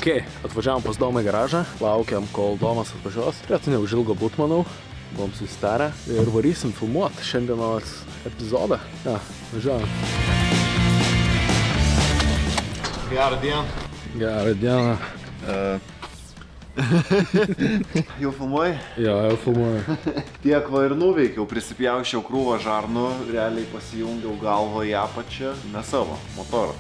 Ok, atvažiavom pas Domą į garažą, laukiam, kol Domas atvažiuos. Turėtų neužilgo būt, manau. Buvom susitarę ir varysim filmuot šiandienos epizodą. Ja, važiuojam. Gerą dieną. Gerą dieną. Jau filmuoji? Jo, jau filmuoju. Tiek va ir nuveikiau, prisipjaušiau krūvą žarnų, realiai pasijungiau galvą į apačią, ne savo, motorą.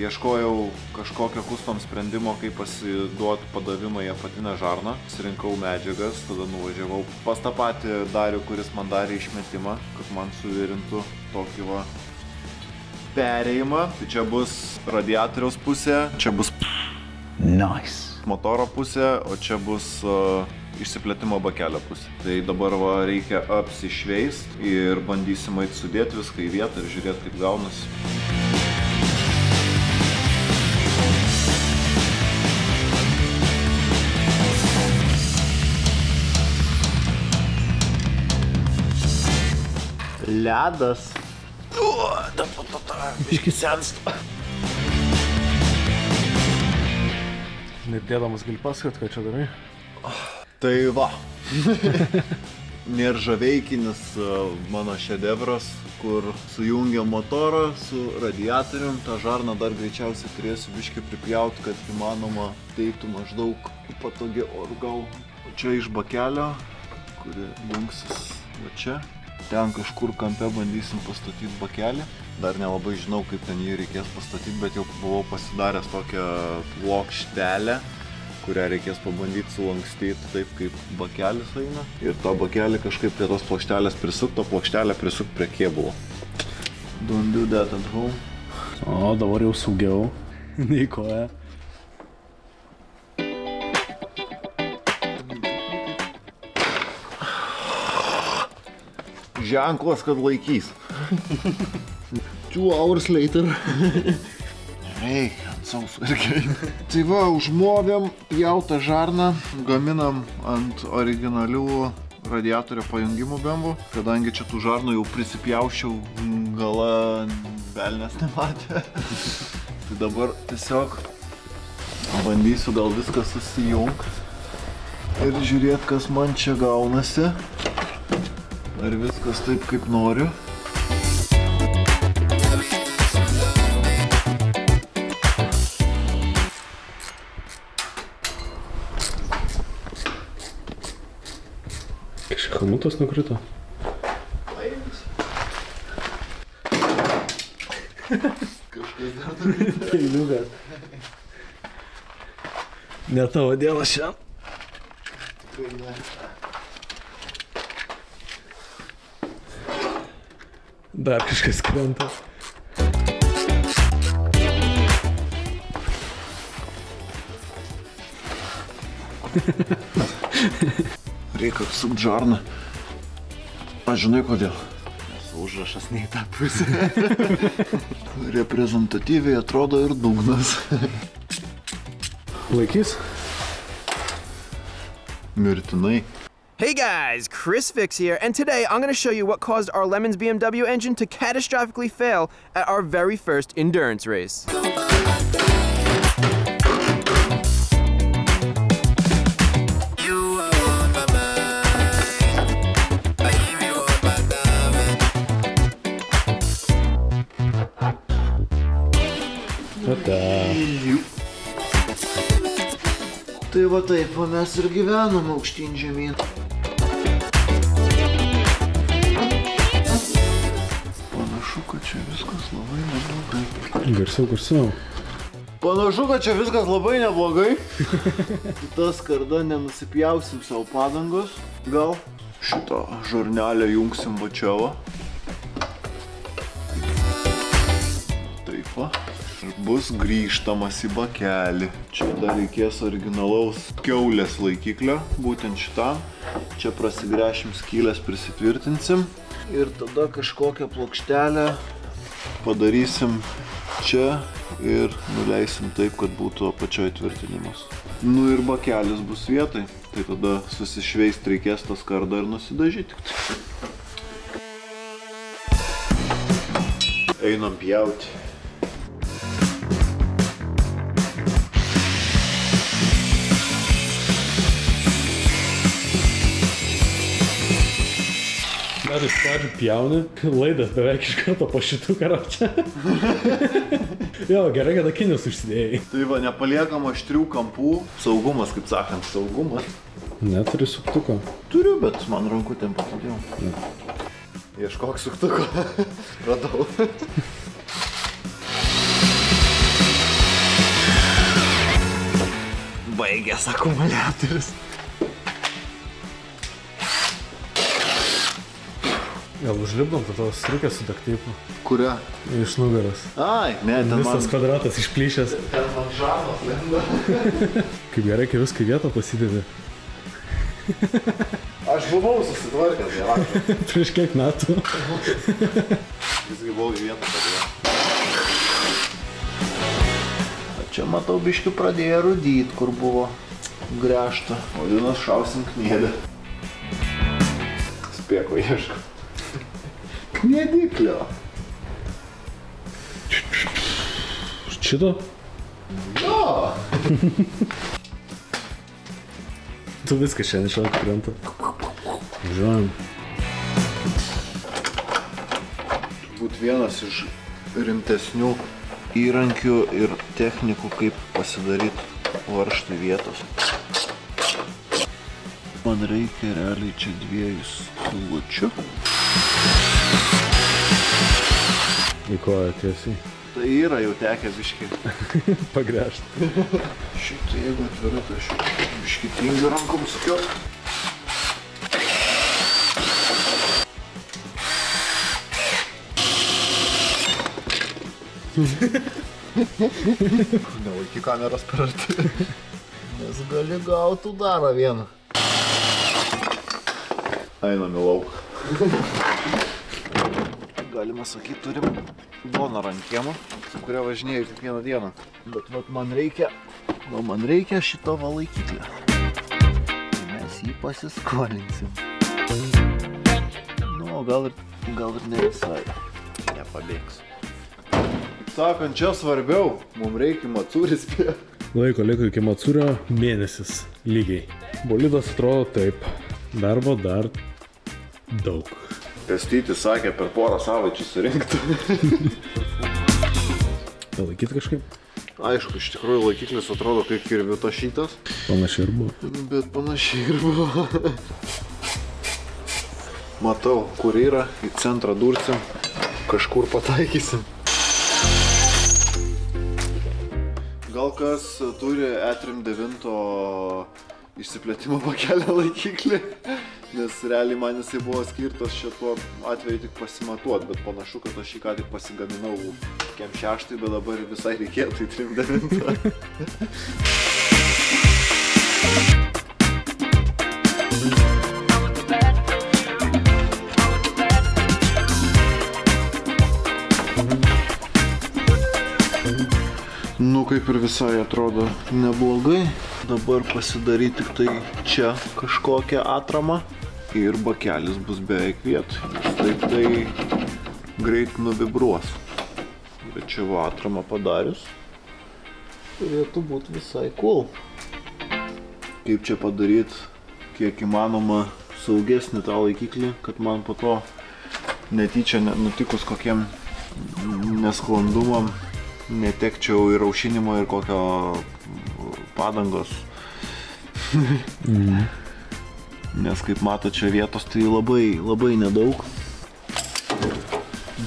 Ieškojau kažkokio custom sprendimo, kaip pasiduoti padavimą į apatinę žarną. Surinkau medžiagas, tada nuvažiavau pas tą patį Darių, kuris man darė išmetimą, kad man suvirintų tokį va perėjimą. Tai čia bus radiatoriaus pusė, čia bus nice motoro pusė, o čia bus išsiplėtimo bakelio pusė. Tai dabar va reikia apsišveist ir bandysim ait sudėti viską į vietą ir žiūrėti, kaip gaunasi. Ledas. Biški sensta. Nerdėdamas gali pasakot, ką čia darai? Tai va. Nėržaveikinis mano šedevras, kur sujungia motorą su radiatorium. Ta žarna dar greičiausiai turėsiu biškį pripjauti, kad įmanoma teiktų maždaug patogiai orgau. O čia iš bakelio, kuri jungsis va čia. Ten kažkur kampe bandysim pastatyti bakelį. Dar nelabai žinau, kaip ten jį reikės pastatyti, bet jau buvau pasidaręs tokią plokštelę, kurią reikės pabandyti sulankstyti taip, kaip bakelis eina. Ir tą bakelį kažkaip prie tos plokštelės prisukti, o plokštelę prisukti prie kėbulo. Don't do that at home. O, dabar jau saugiau. Nei koja. Ženklas, kad laikys. 2 hours later. Reikia ant sausų irgi. Tai va, užmovėm pjautą žarną, gaminam ant originalių radiatorio pajungimų bembų. Kadangi čia tų žarnų jau prisipjaušiau, gala velnės nematė. Tai dabar tiesiog bandysiu gal viską susijungt ir žiūrėt, kas man čia gaunasi. Ar viskas taip, kaip noriu. Kažkaip chamutas nukrito. Kažkas dar nukrito. Peiliukas. Ne tavo dėlas šiandien. Dar kažkas krenta. Reikia apsukt žarną. Aš žinai kodėl. Nes užrašas ne į tą pusę. Reprezentatyviai atrodo ir dugnas. Laikys? Mirtinai. Hey guys, Chris Fix here, and today I'm going to show you what caused our Lemons BMW engine to catastrophically fail at our very first endurance race. Tai va taip, mes ir gyvenam aukštyn žemyn. Panašu, kad čia viskas labai neblogai. Garsiau, garsiau. Panašu, kad čia viskas labai neblogai. Ta skarda nenusipjausim savo padangos. Gal šitą žarnelę jungsim va čia va. Taip va. Ir bus grįžtamas į bakelį. Čia dar reikės originalaus kiaulės laikiklio, būtent šitam. Čia prasigręšim skylės, prisitvirtinsim. Ir tada kažkokią plokštelę padarysim čia ir nuleisim taip, kad būtų apačioj tvirtinimas. Nu ir bakelis bus vietai, tai tada susišveist reikės tą skardą ir nusidažyti. Einam pjauti. pradžių pjauni, laidas beveik iš karto po šitų karočią. Jo, gerai, kad akinius užsidėjai. Tai va, nepaliekama aštrių kampų. Saugumas, kaip sakant, saugumas. Neturi suktuko. Turiu, bet man rankutėm patudėjau. Ieškok suktuko. Radau. Baigęs akumuliatorius. Gal užlipdom tavo striukę su daktypu? Kuria? Iš nugaros. Ai, ne, ten man... Visas kvadratas išplyšęs. Ten man žarnos lenda. Kaip gerai, kai viską vietą pasidėvi. Aš buvau susitvarkęs, jau. Prieš kiek metų. Visgi buvau į vietą padėjo. Čia matau biškių pradėjo rudyt, kur buvo gręžta. Vadinas šausim kniedį. Spėko ieško. Kniediklio. Šito? Jo! Tu viską šiandien šauk krenta. Važiuojam. Būt vienas iš rimtesnių įrankių ir technikų, kaip pasidaryti varžtui vietos. Man reikia realiai čia 2 skyllučių. Į koją tiesiai. Tai yra jau tekę biškį. Pagręžt. Šitą jeigu atvirai, tai aš biškį tingiu rankom sukiot. Nelaiky kameras per arti. Nes gali gauti darą vieną. Einam į lauką. Galima sakyti, turim donorą ant kiemo, su kuria važinėjau kiekvieną dieną. Bet vat man reikia šito va laikiklio. Mes jį pasiskolinsim. Nu, gal ir ne visai. Nepabėgs. Sakant, čia svarbiau, mums reikia Matsūris prie. Laiko iki Matsūrio mėnesis lygiai. Bolidas atrodo taip. Darbo dar daug. Kastytis sakė, per porą savaičių surinktų. Laikyti kažkaip? Aišku, iš tikrųjų laikiklis atrodo kaip kirviu tašytas. Panašiai ir buvo. Bet panašiai ir buvo. Matau, kur yra, į centrą dursim, kažkur pataikysim. Gal kas turi E39 išsiplėtimo pakelio laikiklį, nes realiai man jisai buvo skirtas šituo atveju tik pasimatuot, bet panašu, kad aš jį ką tik pasigaminau kem 6, bet dabar visai reikėtų į 39. Nu, kaip ir visai atrodo neblogai. Dabar pasidaryti tik tai čia kažkokią atramą ir bakelis bus beveik vietoj. Taip tai greit nuvibruos. Bet čia va atramą padarius turėtų būti visai cool. Kaip čia padaryti kiek įmanoma saugesnį tą laikiklį, kad man po to netyčia nutikus kokiem nesklandumam netekčiau ir aušinimo ir kokio padangos. Nes kaip mato čia vietos tai labai nedaug.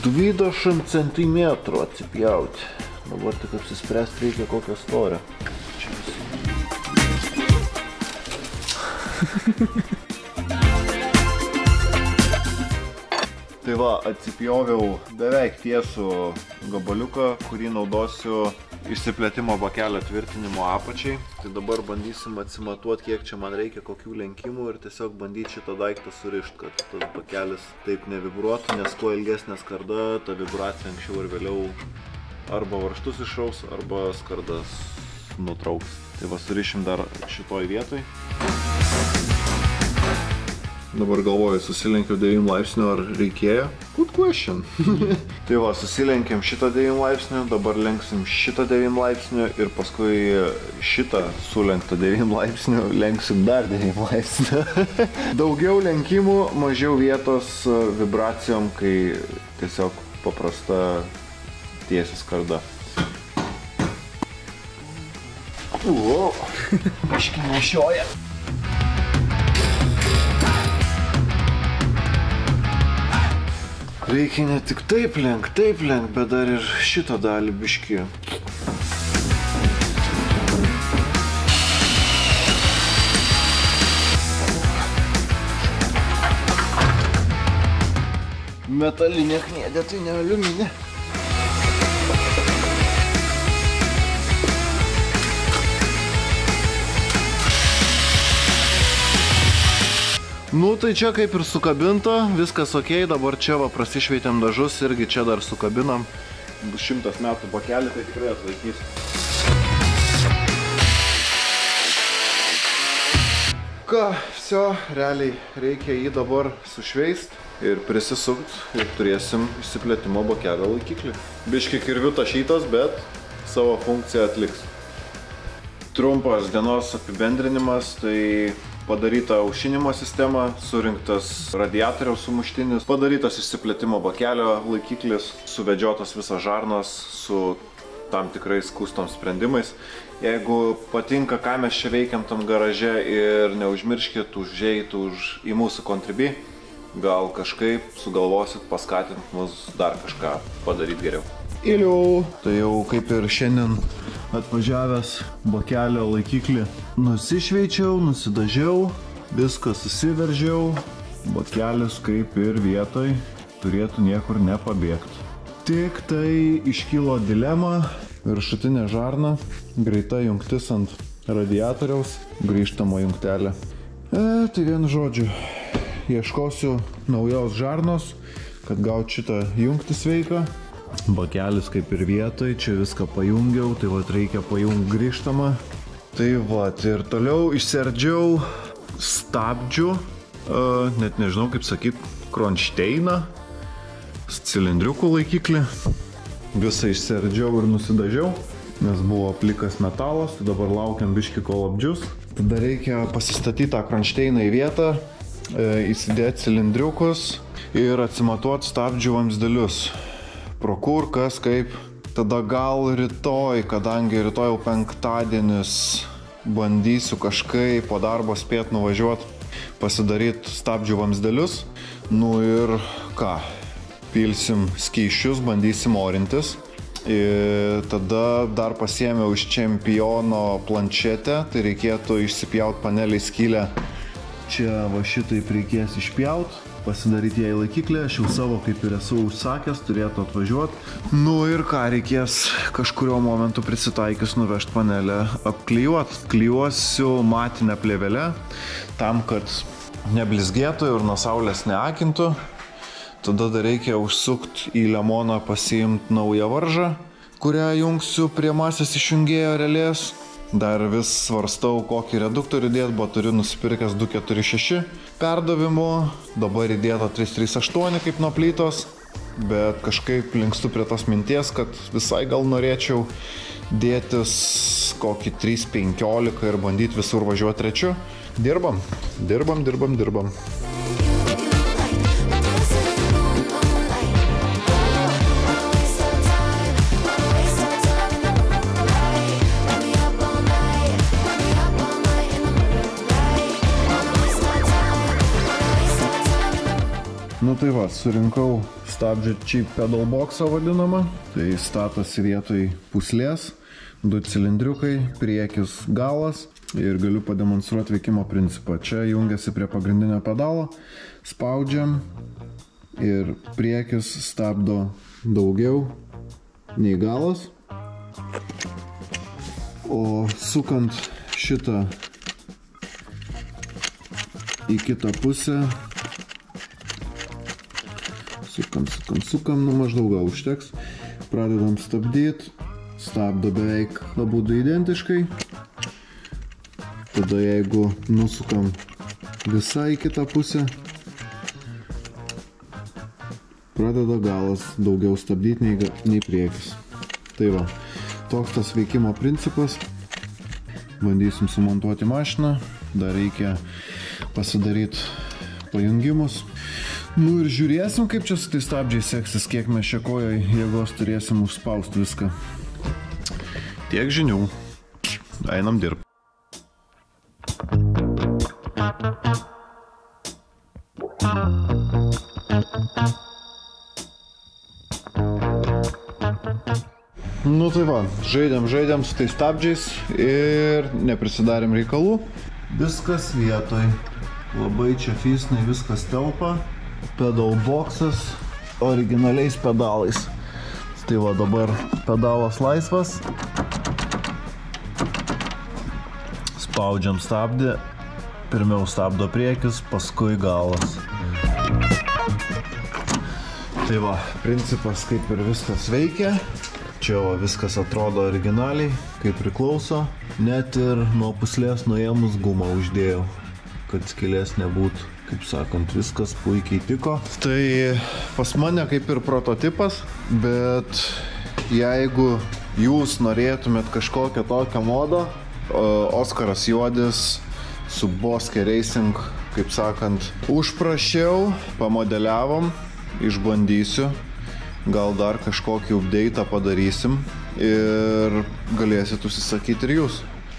20 cm atsipjauti. Dabar tik apsispręsti reikia kokio storio. Čia visi. Tai va, atsipjoviau beveik tiesų gabaliuką, kurį naudosiu išsiplėtimo bakelio tvirtinimo apačiai. Tai dabar bandysim atsimatuoti, kiek čia man reikia, kokių lenkimų ir tiesiog bandyti šitą daiktą surišti, kad tas bakelis taip nevibruotų, nes kuo ilgesnė skarda, ta vibracija anksčiau ir vėliau arba varžtus išraus, arba skardas nutrauks. Tai va, surišim dar šitoj vietoj. Dabar galvoju, susilenkiau 9 laipsnių, ar reikėjo. Kut. question. Tai va, susilenkėm šitą 9 laipsnių, dabar lenksim šitą 9 laipsnių ir paskui šitą sulenktą 9 laipsnių lenksim dar 9 laipsnių. Daugiau lenkimų, mažiau vietos vibracijom, kai tiesiog paprasta tiesi skarda. Biškį nešioja. Reikia ne tik taip lenkt, bet dar ir šitą dalį biškį. Metalinė kniedė, tai ne aliuminė. Nu, tai čia kaip ir sukabinta, viskas ok, dabar čia va prasišveitėm dažus, irgi čia dar sukabinam. Bus 100 metų bakelį, tai tikrai atlaikys. Ką, viso, realiai reikia jį dabar sušveist ir prisisukt ir turėsim išsiplėtimo bakelio laikiklį. Biški kirviu tašytas, bet savo funkciją atliks. Trumpas dienos apibendrinimas, tai padaryta aušinimo sistema, surinktas radiatoriaus sumuštinis, padarytas išsiplėtimo bakelio laikiklis, suvedžiotas visas žarnas su tam tikrais custom sprendimais. Jeigu patinka, ką mes čia veikiam tam garaže ir neužmirškit užeit į mūsų Contribui, gal kažkaip sugalvosit paskatint mus dar kažką padaryti geriau. Iliu! Tai jau kaip ir šiandien atvažiavęs bakelio laikiklį nusišveičiau, nusidažiau, viską susiveržiau, bakelis kaip ir vietoj turėtų niekur nepabėgti. Tik tai iškilo dilema, viršutinė žarna, greita jungtis ant radiatoriaus, grįžtamo jungtelė. Tai vienu žodžiu, ieškosiu naujos žarnos, kad gaut šitą jungtį sveiką. Bakelis kaip ir vietoj, čia viską pajungiau, tai vat reikia pajungti grįžtamą. Tai vat ir toliau išsiardžiau stabdžių, net nežinau kaip sakyt, kronšteiną, cilindriukų laikiklį. Visą išsiardžiau ir nusidažiau, nes buvo plikas metalas, tai dabar laukiam biškį kol apdžius. Tada reikia pasistatyti tą kronšteiną į vietą, įsidėti cilindriukus ir atsimatuoti stabdžių vamzdelius. Pro kur, kas, kaip. Tada gal rytoj, kadangi rytoj jau penktadienis, bandysiu kažkaip po darbo spėt nuvažiuoti, pasidaryti stabdžių vamzdelius. Nu ir ką, pilsim skysčius, bandysim orintis. Ir tada dar pasiėmiau iš Čempiono planšetę, tai reikėtų išsipjaut panelį skylę. Čia va šitaip reikės išpjaut. Pasidaryti ją į laikiklį, aš jau savo kaip ir esu užsakęs, turėtų atvažiuoti. Nu ir ką, reikės kažkurio momentu prisitaikys nuvežti panelę apklijuoti. Klijuosiu matinę plėvelę, tam, kad neblizgėtų ir nuo saulės neakintų. Tada dar reikia užsukti į lemoną, pasiimti naują varžą, kurią jungsiu prie masės išjungėjo relės. Dar vis svarstau, kokį reduktorių dėt, buvo turiu nusipirkęs 246 perdavimu, dabar įdėta 338 kaip nuo plytos, bet kažkaip linkstu prie tos minties, kad visai gal norėčiau dėtis kokį 315 ir bandyti visur važiuoti trečiu. Dirbam. Nu tai va, surinkau stabdžių cheap pedal boxą vadinamą, tai statosi vietoj puslės, 2 cilindriukai, priekis galas ir galiu pademonstruoti veikimo principą. Čia jungiasi prie pagrindinio pedalo, spaudžiam ir priekis stabdo daugiau nei galas, o sukant šitą į kitą pusę, sukam, nu maždaug gal užteks. Pradedam stabdyti, stabdo beveik abudu identiškai. Tada jeigu nusukam visai į kitą pusę, pradeda galas daugiau stabdyti nei priekis. Tai va, toks tas veikimo principas. Bandysim sumontuoti mašiną, dar reikia pasidaryti pajungimus. Nu ir žiūrėsim, kaip čia su tai stabdžiai seksis, kiek mes čia kojoj jėgos turėsim užspausti viską. Tiek žinių. Einam dirbti. Nu tai va, žaidėm su tai stabdžiais ir neprisidarėm reikalų. Viskas vietoj. Labai čia fisnai viskas telpa. Pedal boxas originaliais pedalais. Tai va, dabar pedalas laisvas. Spaudžiam stabdį. Pirmiau stabdo priekis, paskui galas. Tai va, principas kaip ir viskas veikia. Čia va, viskas atrodo originaliai, kaip priklauso. Net ir nuo puslės nuėmus gumą uždėjau, kad skylės nebūtų. Kaip sakant, viskas puikiai tiko. Tai pas mane kaip ir prototipas, bet jeigu jūs norėtumėt kažkokią tokią modą, Oskaras Juodis su Boske Racing, kaip sakant, užprašiau, pamodeliavom, išbandysiu. Gal dar kažkokį update'ą padarysim ir galėsit užsisakyti ir jūs.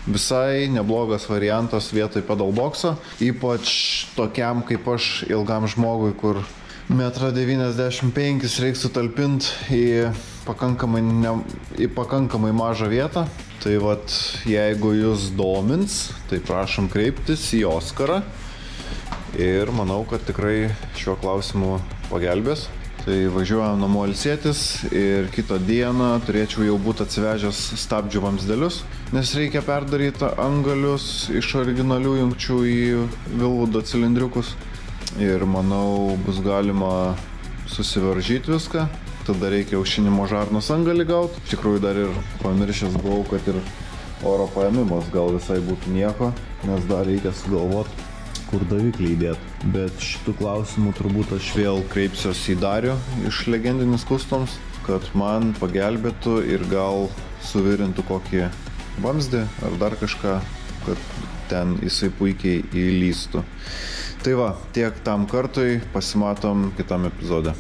Visai neblogas variantas vietoj pedalboxo, ypač tokiam kaip aš ilgam žmogui, kur 1,95 m reiks sutalpinti į pakankamai mažą vietą. Tai vat, jeigu jūs domins, tai prašom kreiptis į Oskarą ir manau, kad tikrai šiuo klausimu pagelbės. Tai važiuojam namo ilsėtis ir kitą dieną turėčiau jau būti atsivežęs stabdžių vamzdelius, nes reikia perdaryti angalius iš originalių jungčių į Vilvudo cilindriukus. Ir manau, bus galima susivaržyti viską. Tada reikia aušinimo žarnos angalį gauti. Iš tikrųjų dar ir pamiršęs buvau, kad ir oro paėmimas gal visai būtų nieko, nes dar reikia sugalvoti, kur daviklį įdėti. Bet šitų klausimų turbūt aš vėl kreipsiuosi į Darių iš Legendinis Customs, kad man pagelbėtų ir gal suvirintų kokį vamzdį ar dar kažką, kad ten jisai puikiai įlystų. Tai va, tiek tam kartui, pasimatom kitam epizode.